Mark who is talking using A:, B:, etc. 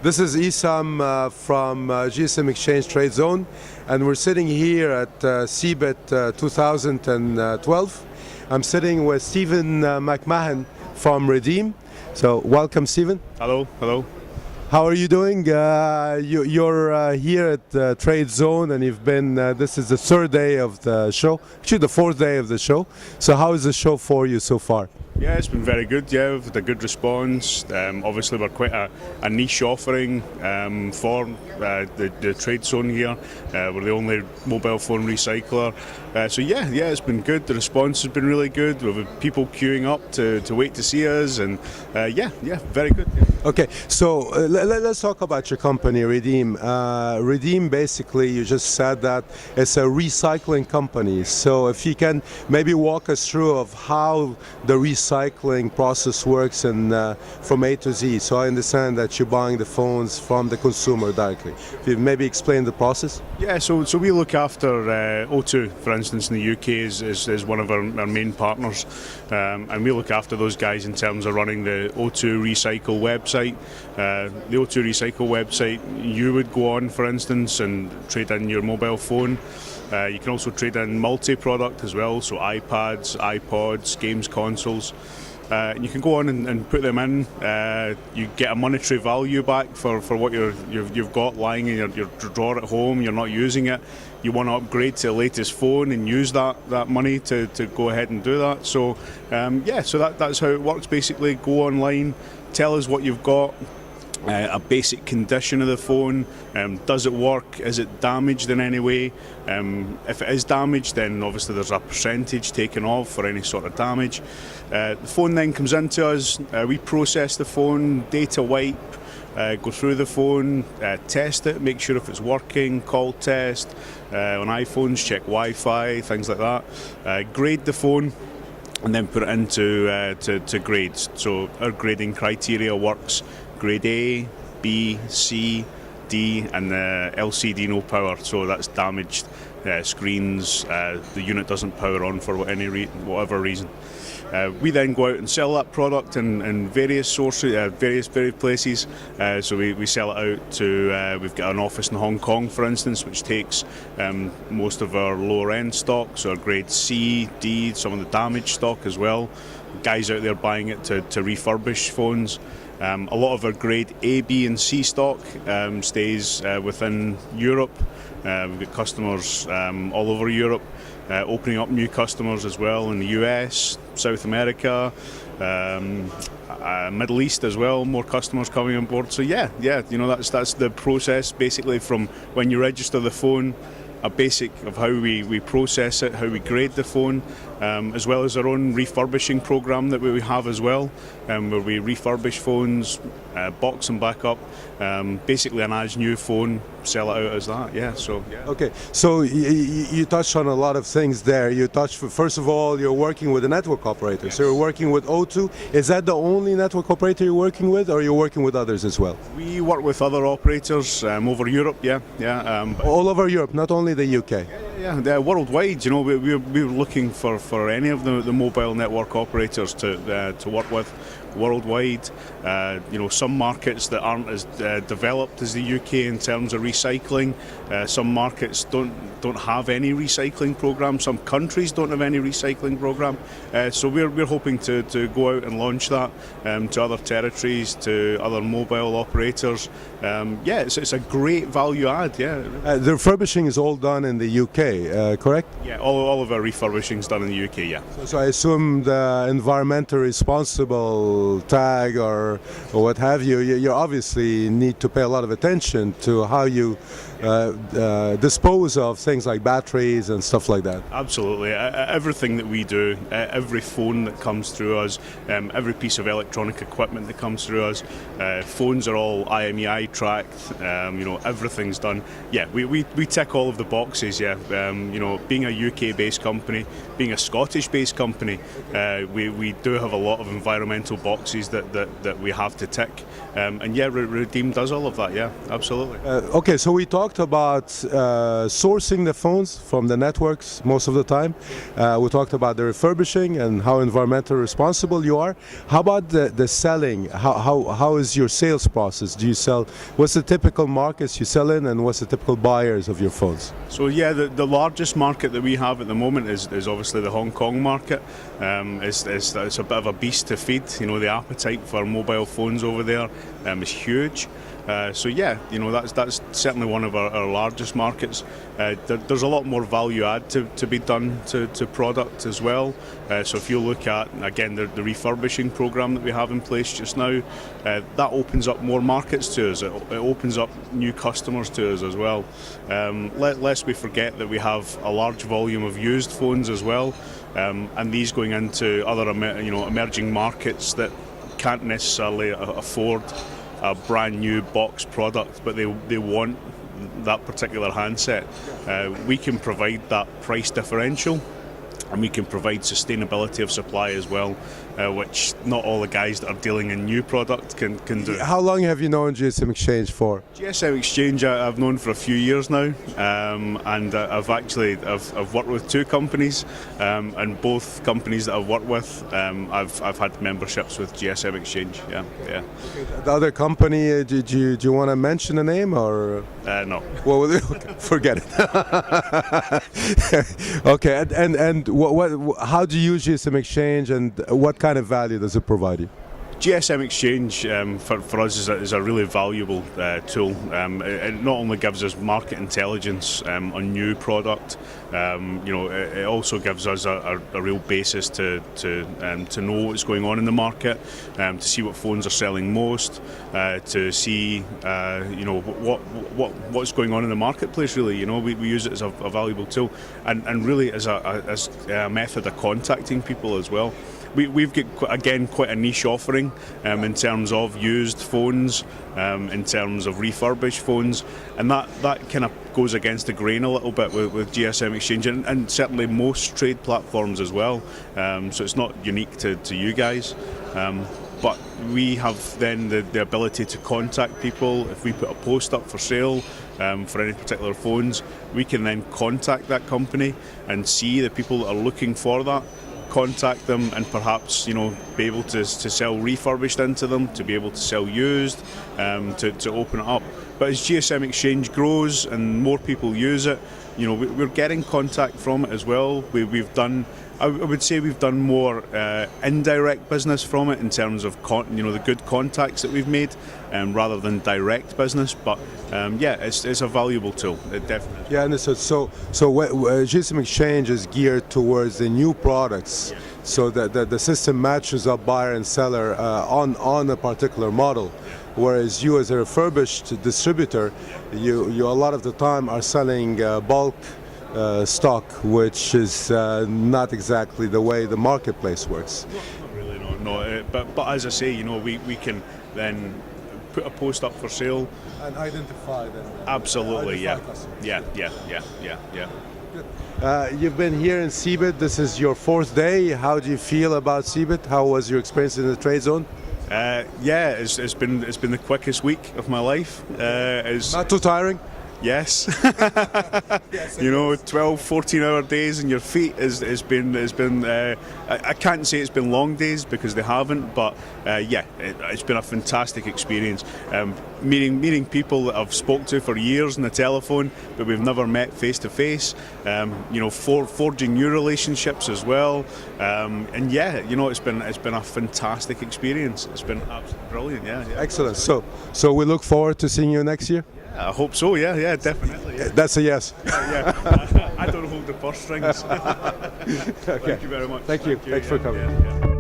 A: This is Essam from gsmExchange TradeZone, and we're sitting here at CeBIT 2012. I'm sitting with Steven McMahon from Redeem. So welcome, Steven.
B: Hello, hello.
A: How are you doing? You're here at TradeZone, and you've been, this is the third day of the show, actually the fourth day of the show. So how is the show for you so far?
B: Yeah, it's been very good. Yeah, we've had a good response. Obviously, we're quite a niche offering for the trade zone here. We're the only mobile phone recycler. So yeah, it's been good. The response has been really good. We've had people queuing up to wait to see us, and yeah, very good. Yeah.
A: Okay, so let's talk about your company, Redeem. Redeem, basically, you just said that it's a recycling company. So if you can maybe walk us through of how the recycling process works and from A to Z. So I understand that you're buying the phones from the consumer directly. If you maybe explain the process?
B: Yeah, so we look after O2, for instance, in the UK is one of our main partners, and we look after those guys in terms of running the O2 Recycle website. The O2 Recycle website, you would go on, for instance, and trade in your mobile phone. You can also trade in multi-product as well, so iPads, iPods, games consoles. You can go on and put them in. You get a monetary value back for what you've got lying in your drawer at home. You're not using it. You want to upgrade to the latest phone and use that money to go ahead and do that. So that's how it works. Basically, go online, tell us what you've got. A basic condition of the phone, does it work, is it damaged in any way? If it is damaged, then obviously there's a percentage taken off for any sort of damage. The phone then comes into us, we process the phone, data wipe, go through the phone, test it, make sure if it's working, call test, on iPhones check Wi-Fi, things like that, grade the phone, and then put it into to grades. So our grading criteria works grade A, B, C, D, and the LCD no power, so that's damaged screens, the unit doesn't power on for whatever reason. We then go out and sell that product in various sources, various places. So we sell it out to, we've got an office in Hong Kong, for instance, which takes most of our lower end stock, so our grade C, D, some of the damaged stock as well. Guys out there buying it to refurbish phones. A lot of our grade A, B and C stock stays within Europe. We've got customers all over Europe, opening up new customers as well in the US, South America, Middle East as well, more customers coming on board. So yeah, that's the process basically from when you register the phone, a basic of how we process it, how we grade the phone, as well as our own refurbishing program that we have as well, where we refurbish phones, box them back up, basically an as new phone, sell it out as that. Yeah. Okay,
A: so you touched on a lot of things there. You touched, first of all, you're working with a network operator. Yes. So you're working with O2. Is that the only network operator you're working with, or you're working with others as well?
B: We work with other operators over Europe.
A: All over Europe, not only the UK.
B: Yeah, worldwide. We're looking for any of the mobile network operators to work with worldwide. Some markets that aren't as developed as the UK in terms of recycling. Some markets don't have any recycling program. Some countries don't have any recycling program. So we're hoping to go out and launch that to other territories, to other mobile operators. It's a great value add. Yeah.
A: The refurbishing is all done in the UK, correct?
B: Yeah, all of our refurbishing is done in the UK. Yeah.
A: So I assume the environmentally responsible tag or what have you, you obviously need to pay a lot of attention to how you dispose of things like batteries and stuff like that.
B: Absolutely. Everything that we do, every phone that comes through us, every piece of electronic equipment that comes through us, phones are all IMEI tracked, everything's done. Yeah, we tick all of the boxes, yeah. Being a UK-based company, being a Scottish-based company, we do have a lot of environmental boxes that we have to tick. And yeah, Redeem does all of that. Yeah, absolutely.
A: Okay, so we talked about sourcing the phones from the networks most of the time. We talked about the refurbishing and how environmentally responsible you are. How about the selling? How is your sales process? Do you sell? What's the typical markets you sell in, and what's the typical buyers of your phones?
B: So yeah, the largest market that we have at the moment is obviously the Hong Kong market. It's a bit of a beast to feed. You know, the appetite for mobile phones over there is huge. So yeah, you know, that's certainly one of our largest markets. There's a lot more value add to be done to product as well. So if you look at, again, the refurbishing program that we have in place just now, that opens up more markets to us. It opens up new customers to us as well. Lest we forget that we have a large volume of used phones as well, and these going into other emerging markets that can't necessarily afford a brand new box product, but they want that particular handset. We can provide that price differential, and we can provide sustainability of supply as well, which not all the guys that are dealing in new product can do.
A: How long have you known gsmExchange for?
B: gsmExchange I've known for a few years now, and I've worked with two companies, and both companies that I've worked with, I've had memberships with gsmExchange. Yeah.
A: The other company, do you want to mention the name, or?
B: No.
A: Well, forget it. Okay, and how do you use gsmExchange, and what kind of value does it provide you?
B: gsmExchange for us is a really valuable tool. It not only gives us market intelligence on new product, it also gives us a real basis to know what's going on in the market, to see what phones are selling most, to see what's going on in the marketplace. Really, we use it as a valuable tool, and really as a method of contacting people as well. We've got, again, quite a niche offering in terms of used phones, in terms of refurbished phones, and that kind of goes against the grain a little bit with gsmExchange, and certainly most trade platforms as well. So it's not unique to you guys. But we have then the ability to contact people. If we put a post up for sale for any particular phones, we can then contact that company and see the people that are looking for that, contact them, and perhaps be able to sell refurbished into them, to be able to sell used, to open it up. But as gsmExchange grows and more people use it, we're getting contact from it as well. I would say we've done more indirect business from it in terms of the good contacts that we've made, rather than direct business. But it's a valuable tool, definitely.
A: Yeah, understood. So gsmExchange is geared towards the new products. Yeah. So that the system matches up buyer and seller on a particular model. Whereas you, as a refurbished distributor, you a lot of the time are selling bulk stock, which is not exactly the way the marketplace works.
B: Not really, no. But as I say, we can then put a post up for sale
A: and identify them.
B: Absolutely, yeah.
A: You've been here in CeBIT. This is your fourth day. How do you feel about CeBIT? How was your experience in the trade zone?
B: It's been the quickest week of my life.
A: Not too tiring?
B: Yes. 12, 14-hour days in your feet has been. I can't say it's been long days, because they haven't, but it's been a fantastic experience. Meeting people that I've spoke to for years on the telephone, but we've never met face to face. Forging new relationships as well. It's been a fantastic experience. It's been absolutely brilliant. Yeah.
A: Excellent. So we look forward to seeing you next year.
B: I hope so, yeah, definitely. Yeah.
A: That's a yes.
B: Yeah. I don't hold the purse strings.
A: Okay.
B: Thank you very much.
A: Thank you. Thanks for coming.
B: Yeah.